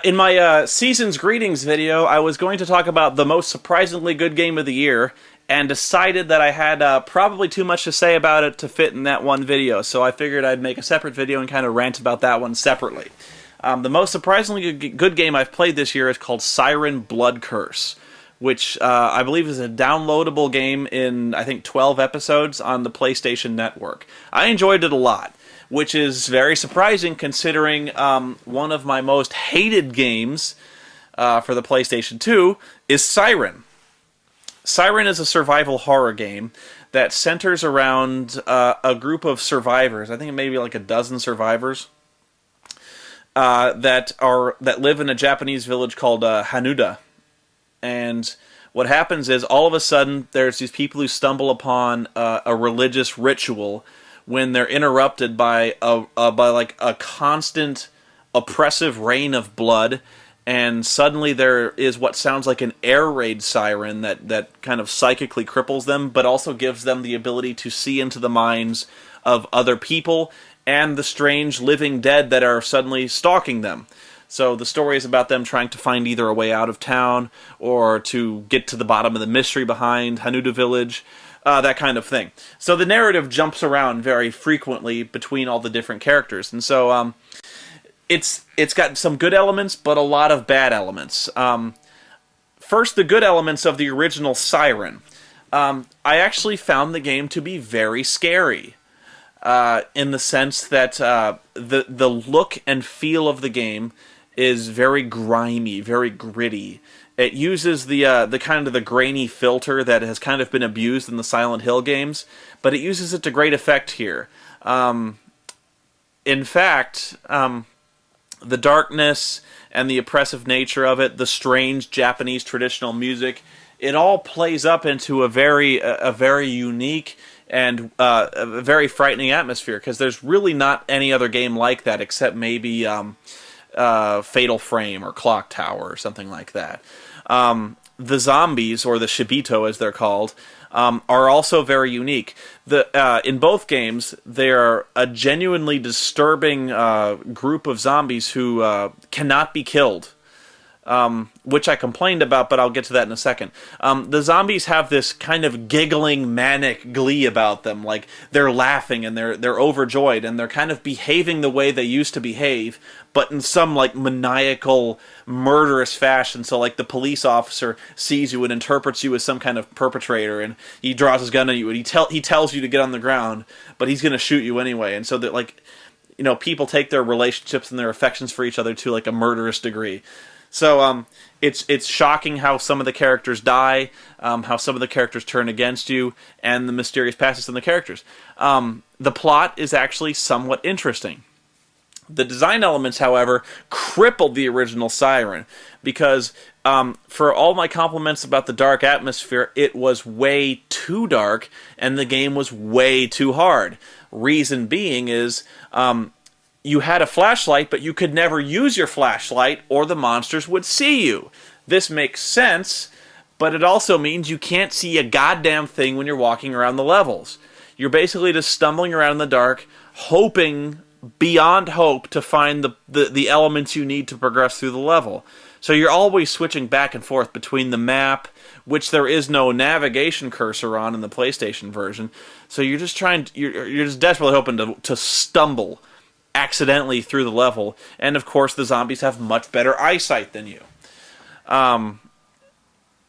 In my Season's Greetings video, I was going to talk about the most surprisingly good game of the year, and decided that I had probably too much to say about it to fit in that one video, so I figured I'd make a separate video and kind of rant about that one separately. The most surprisingly good game I've played this year is called Siren Blood Curse, which I believe is a downloadable game in, I think, 12 episodes on the PlayStation Network. I enjoyed it a lot, which is very surprising considering one of my most hated games for the PlayStation 2 is Siren. Siren is a survival horror game that centers around a group of survivors. I think it may be like a dozen survivors that live in a Japanese village called Hanuda. And what happens is, all of a sudden, there's these people who stumble upon a religious ritual when they're interrupted by a constant oppressive rain of blood, and suddenly there is what sounds like an air raid siren that kind of psychically cripples them, but also gives them the ability to see into the minds of other people and the strange living dead that are suddenly stalking them. So the story is about them trying to find either a way out of town or to get to the bottom of the mystery behind Hanuda Village, that kind of thing. So the narrative jumps around very frequently between all the different characters, and so it's got some good elements, but a lot of bad elements. First, the good elements of the original Siren. I actually found the game to be very scary, in the sense that the look and feel of the game is very grimy, very gritty. It uses the kind of the grainy filter that has kind of been abused in the Silent Hill games, but it uses it to great effect here. In fact, the darkness and the oppressive nature of it, the strange Japanese traditional music, it all plays up into a very unique and a very frightening atmosphere, because there's really not any other game like that except maybe Fatal Frame or Clock Tower or something like that. The zombies, or the Shibito as they're called, are also very unique. In both games, they're a genuinely disturbing group of zombies who cannot be killed, which I complained about, but I'll get to that in a second. The zombies have this kind of giggling, manic glee about them, like they're laughing and they're overjoyed, and they're kind of behaving the way they used to behave, but in some like maniacal, murderous fashion. So like the police officer sees you and interprets you as some kind of perpetrator, and he draws his gun at you, and he tells you to get on the ground, but he's going to shoot you anyway. And so that, like, you know, people take their relationships and their affections for each other to like a murderous degree. So it's shocking how some of the characters die, how some of the characters turn against you, and the mysterious passes in the characters. The plot is actually somewhat interesting. The design elements, however, crippled the original Siren, because for all my compliments about the dark atmosphere, it was way too dark, and the game was way too hard. Reason being is, you had a flashlight, but you could never use your flashlight, or the monsters would see you. This makes sense, but it also means you can't see a goddamn thing when you're walking around the levels. You're basically just stumbling around in the dark, hoping beyond hope to find the elements you need to progress through the level. So you're always switching back and forth between the map, which there is no navigation cursor on in the PlayStation version. So you're just you're just desperately hoping to stumble accidentally through the level, and of course the zombies have much better eyesight than you.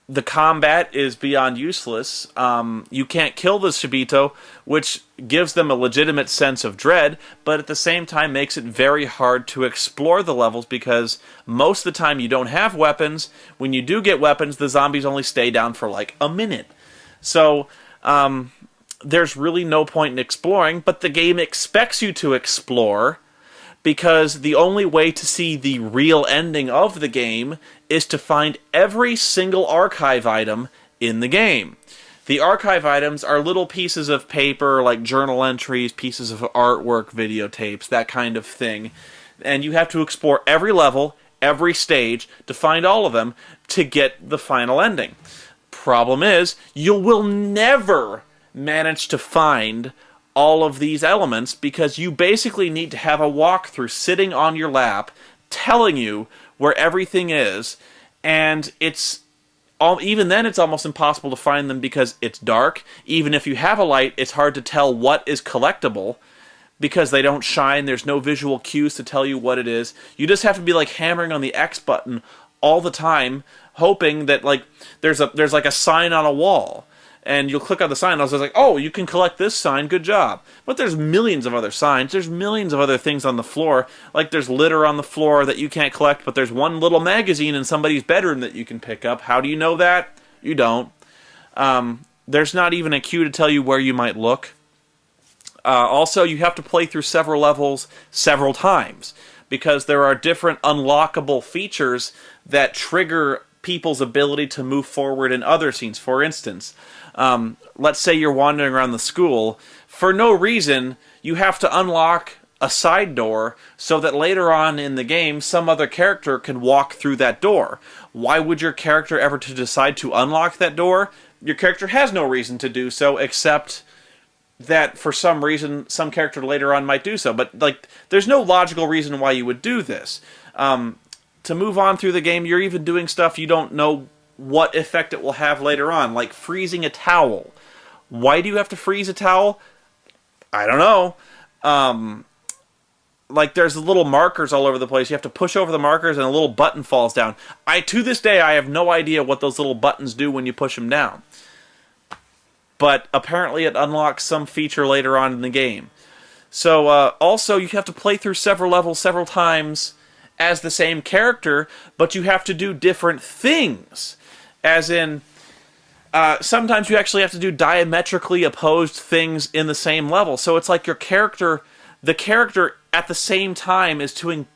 The combat is beyond useless. You can't kill the Shibito, which gives them a legitimate sense of dread, but at the same time makes it very hard to explore the levels, because most of the time you don't have weapons. When you do get weapons, the zombies only stay down for like a minute. So there's really no point in exploring, but the game expects you to explore, because the only way to see the real ending of the game is to find every single archive item in the game. The archive items are little pieces of paper, like journal entries, pieces of artwork, videotapes, that kind of thing. And you have to explore every level, every stage, to find all of them to get the final ending. Problem is, you will never manage to find all of these elements, because you basically need to have a walkthrough sitting on your lap telling you where everything is, and even then it's almost impossible to find them because it's dark. Even if you have a light, it's hard to tell what is collectible because they don't shine. There's no visual cues to tell you what it is. You just have to be like hammering on the X button all the time, hoping that like there's like a sign on a wall, and you'll click on the sign, and I was like, oh, you can collect this sign, good job. But there's millions of other signs, there's millions of other things on the floor, like there's litter on the floor that you can't collect, but there's one little magazine in somebody's bedroom that you can pick up. How do you know that? You don't. There's not even a cue to tell you where you might look. Also, you have to play through several levels several times, because there are different unlockable features that trigger people's ability to move forward in other scenes. For instance, let's say you're wandering around the school. For no reason, you have to unlock a side door so that later on in the game, some other character can walk through that door. Why would your character ever to decide to unlock that door? Your character has no reason to do so, except that for some reason, some character later on might do so. But like, there's no logical reason why you would do this. To move on through the game, you're even doing stuff you don't know what effect it will have later on, like freezing a towel. Why do you have to freeze a towel? I don't know. Like there's little markers all over the place. You have to push over the markers and a little button falls down. To this day, I have no idea what those little buttons do when you push them down. But apparently it unlocks some feature later on in the game. So also you have to play through several levels several times as the same character, but you have to do different things. As in, sometimes you actually have to do diametrically opposed things in the same level. So it's like the character at the same time is doing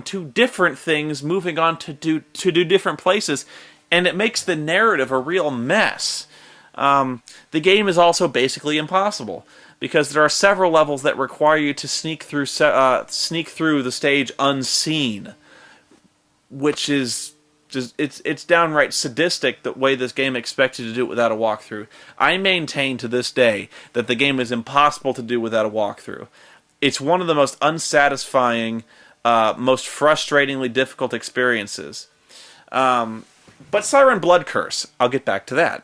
two different things, moving on to do different places, and it makes the narrative a real mess. The game is also basically impossible, because there are several levels that require you to sneak through the stage unseen, which is just it's downright sadistic the way this game expects you to do it without a walkthrough. I maintain to this day that the game is impossible to do without a walkthrough. It's one of the most unsatisfying, most frustratingly difficult experiences. But Siren Blood Curse, I'll get back to that.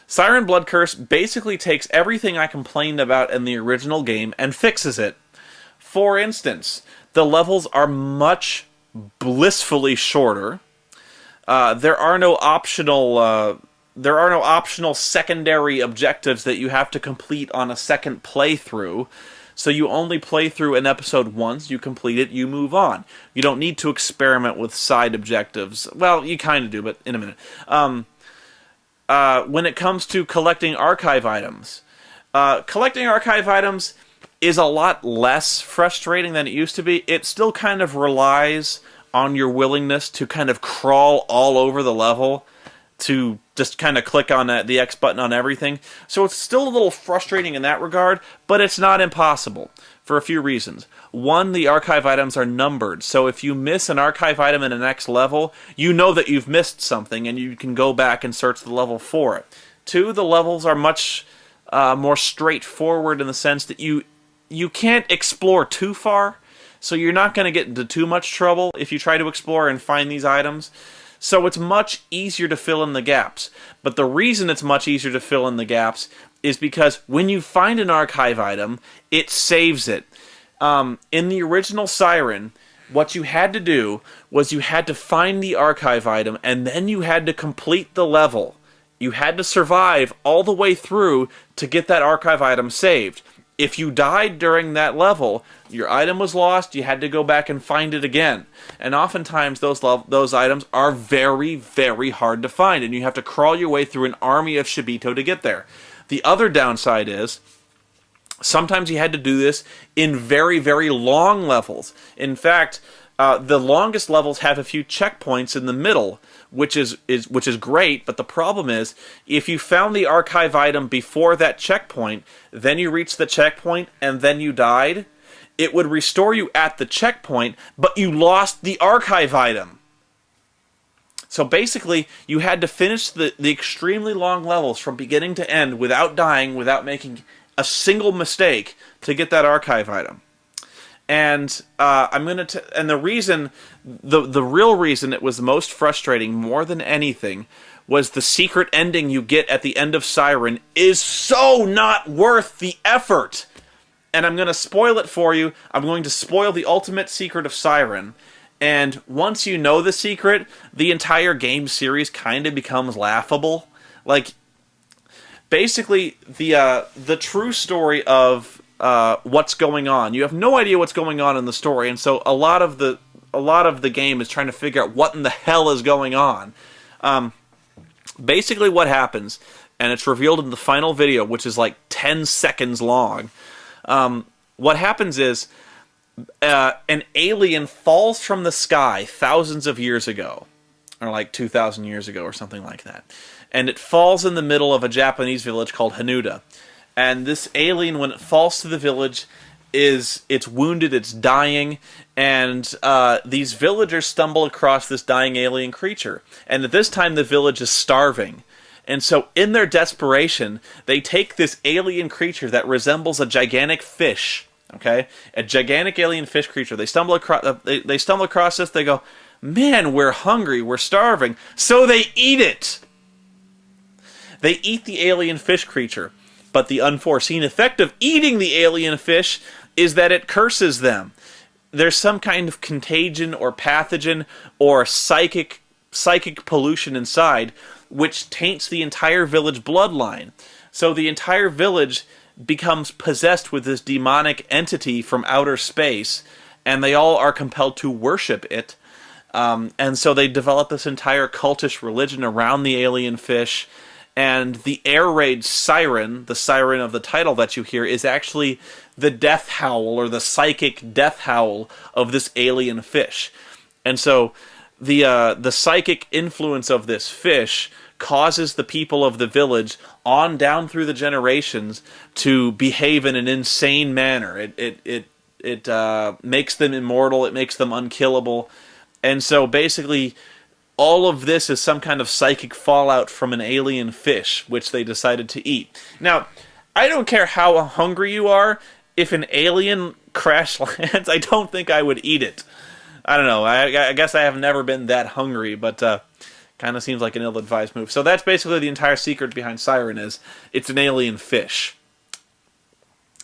Siren Blood Curse basically takes everything I complained about in the original game and fixes it. For instance, the levels are much blissfully shorter. There are no optional secondary objectives that you have to complete on a second playthrough. So you only play through an episode once, you complete it, you move on. You don't need to experiment with side objectives. Well, you kind of do, but in a minute. When it comes to collecting archive items is a lot less frustrating than it used to be. It still kind of relies on your willingness to kind of crawl all over the level, to just kind of click on the X button on everything. So it's still a little frustrating in that regard, but it's not impossible for a few reasons. One, the archive items are numbered, so if you miss an archive item in the next level, you know that you've missed something, and you can go back and search the level for it. Two, the levels are much more straightforward in the sense that you can't explore too far, so you're not going to get into too much trouble if you try to explore and find these items. So it's much easier to fill in the gaps. But the reason it's much easier to fill in the gaps is because when you find an archive item, it saves it. In the original Siren, what you had to do was you had to find the archive item, and then you had to complete the level. You had to survive all the way through to get that archive item saved. If you died during that level, your item was lost, you had to go back and find it again. And oftentimes those items are very, very hard to find, and you have to crawl your way through an army of Shibito to get there. The other downside is, sometimes you had to do this in very, very long levels. In fact, the longest levels have a few checkpoints in the middle, which is great, but the problem is, if you found the archive item before that checkpoint, then you reached the checkpoint, and then you died, it would restore you at the checkpoint, but you lost the archive item. So basically, you had to finish the extremely long levels from beginning to end without dying, without making a single mistake to get that archive item. And and the reason, the real reason it was most frustrating, more than anything, was the secret ending you get at the end of Siren is so not worth the effort. And I'm going to spoil it for you. I'm going to spoil the ultimate secret of Siren. And once you know the secret, the entire game series kind of becomes laughable. Like, basically, the true story of what's going on. You have no idea what's going on in the story, and so a lot of the game is trying to figure out what in the hell is going on. Basically, what happens, and it's revealed in the final video, which is like 10 seconds long. What happens is an alien falls from the sky thousands of years ago, or like 2,000 years ago, or something like that. And it falls in the middle of a Japanese village called Hanuda. And this alien, when it falls to the village, it's wounded, it's dying, and these villagers stumble across this dying alien creature. And at this time, the village is starving. And so, in their desperation, they take this alien creature that resembles a gigantic fish, okay? A gigantic alien fish creature. They stumble across this, they go, man, we're hungry, we're starving. So they eat it! They eat the alien fish creature, but the unforeseen effect of eating the alien fish is that it curses them. There's some kind of contagion or pathogen or psychic pollution inside, which taints the entire village bloodline. So the entire village becomes possessed with this demonic entity from outer space, and they all are compelled to worship it. And so they develop this entire cultish religion around the alien fish. And the air raid siren, the siren of the title that you hear, is actually the death howl, or the psychic death howl of this alien fish. And so the psychic influence of this fish causes the people of the village, on down through the generations, to behave in an insane manner. It makes them immortal, it makes them unkillable. And so basically, all of this is some kind of psychic fallout from an alien fish, which they decided to eat. Now, I don't care how hungry you are, if an alien crash lands, I don't think I would eat it. I don't know, I guess I have never been that hungry, but kind of seems like an ill-advised move. So that's basically the entire secret behind Siren, is it's an alien fish.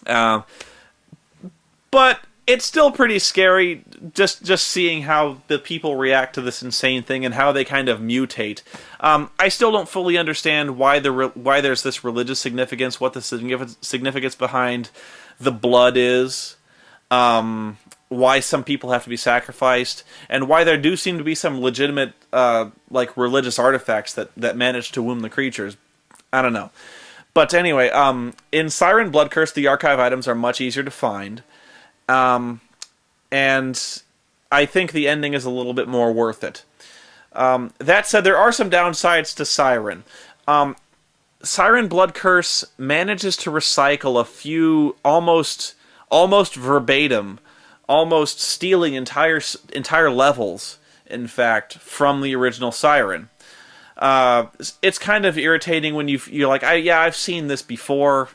But it's still pretty scary, just seeing how the people react to this insane thing and how they kind of mutate. I still don't fully understand why there's this religious significance, what the significance behind the blood is, why some people have to be sacrificed, and why there do seem to be some legitimate like religious artifacts that manage to womb the creatures. I don't know. But anyway, in Siren Blood Curse, the archive items are much easier to find. And I think the ending is a little bit more worth it. That said, there are some downsides to Siren. Siren Blood Curse manages to recycle a few almost verbatim, almost stealing entire levels, in fact, from the original Siren. It's kind of irritating when you're like, I've seen this before,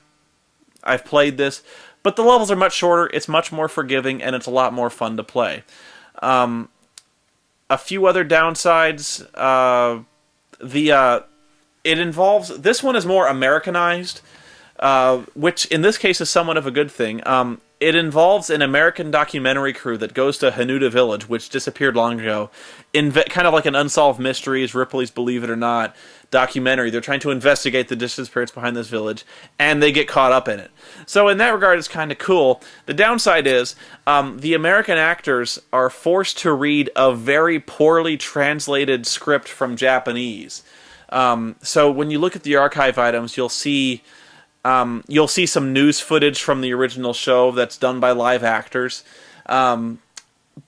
I've played this. But the levels are much shorter, it's much more forgiving, and it's a lot more fun to play. A few other downsides, it involves, this one is more Americanized, which in this case is somewhat of a good thing. It involves an American documentary crew that goes to Hanuda Village, which disappeared long ago, kind of like an Unsolved Mysteries, Ripley's Believe It or Not documentary. They're trying to investigate the disappearance behind this village, and they get caught up in it. So in that regard, it's kind of cool. The downside is, the American actors are forced to read a very poorly translated script from Japanese. So when you look at the archive items, you'll see some news footage from the original show that's done by live actors.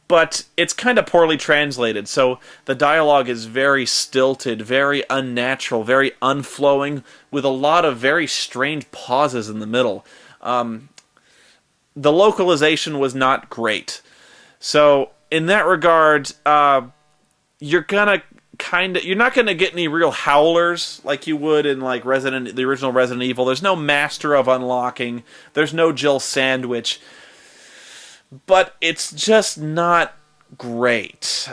But it's kind of poorly translated, so the dialogue is very stilted, very unnatural, very unflowing, with a lot of very strange pauses in the middle. The localization was not great. So, in that regard, you're not gonna get any real howlers like you would in like the original Resident Evil. There's no Master of Unlocking. There's no Jill Sandwich. but it's just not great.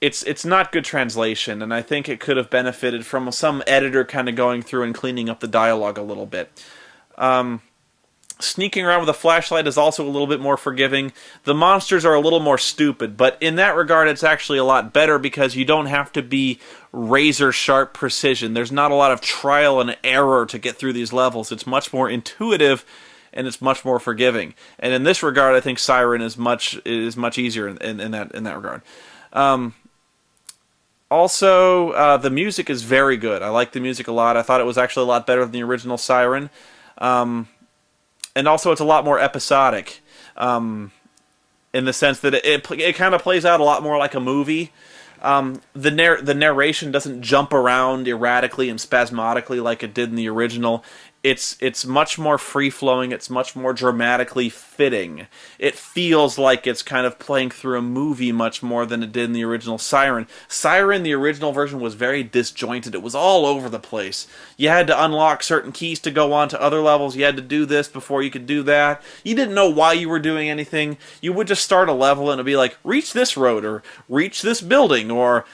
It's not good translation, and I think it could have benefited from some editor kind of going through and cleaning up the dialogue a little bit. Sneaking around with a flashlight is also a little bit more forgiving. The monsters are a little more stupid, but in that regard it's actually a lot better because you don't have to be razor-sharp precision. There's not a lot of trial and error to get through these levels. It's much more intuitive, and it's much more forgiving. And in this regard, I think Siren is much easier in that regard. Also, the music is very good. I like the music a lot. I thought it was actually a lot better than the original Siren. And also, it's a lot more episodic, in the sense that it kind of plays out a lot more like a movie. The narration doesn't jump around erratically and spasmodically like it did in the original. It's much more free-flowing, it's much more dramatically fitting. It feels like it's kind of playing through a movie much more than it did in the original Siren. Siren, the original version, was very disjointed. It was all over the place. You had to unlock certain keys to go on to other levels. You had to do this before you could do that. You didn't know why you were doing anything. You would just start a level and it'd be like, reach this road, or reach this building, or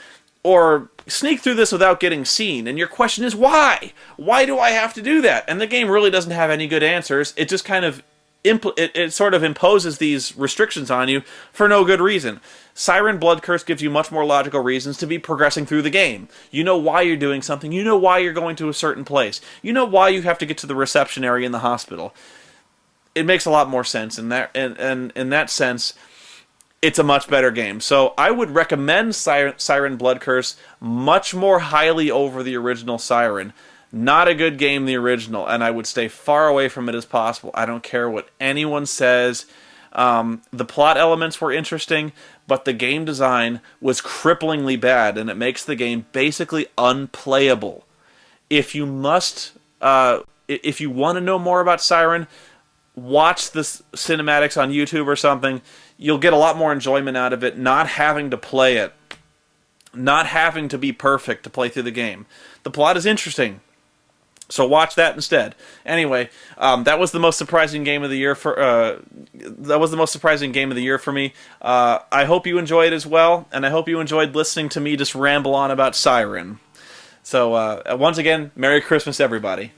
sneak through this without getting seen. And your question is, why? Why do I have to do that? And the game really doesn't have any good answers. It just kind of it sort of imposes these restrictions on you for no good reason. Siren Blood Curse gives you much more logical reasons to be progressing through the game. You know why you're doing something. You know why you're going to a certain place. You know why you have to get to the reception area in the hospital. It makes a lot more sense in that, and in that sense, it's a much better game. So I would recommend Siren Blood Curse much more highly over the original Siren. Not a good game, the original, and I would stay far away from it as possible. I don't care what anyone says. The plot elements were interesting, but the game design was cripplingly bad, and it makes the game basically unplayable. If you want to know more about Siren, watch the cinematics on YouTube or something. You'll get a lot more enjoyment out of it, not having to play it, not having to be perfect to play through the game. The plot is interesting, so watch that instead. Anyway, that was the most surprising game of the year for me. I hope you enjoyed it as well, and I hope you enjoyed listening to me just ramble on about Siren. So once again, Merry Christmas, everybody.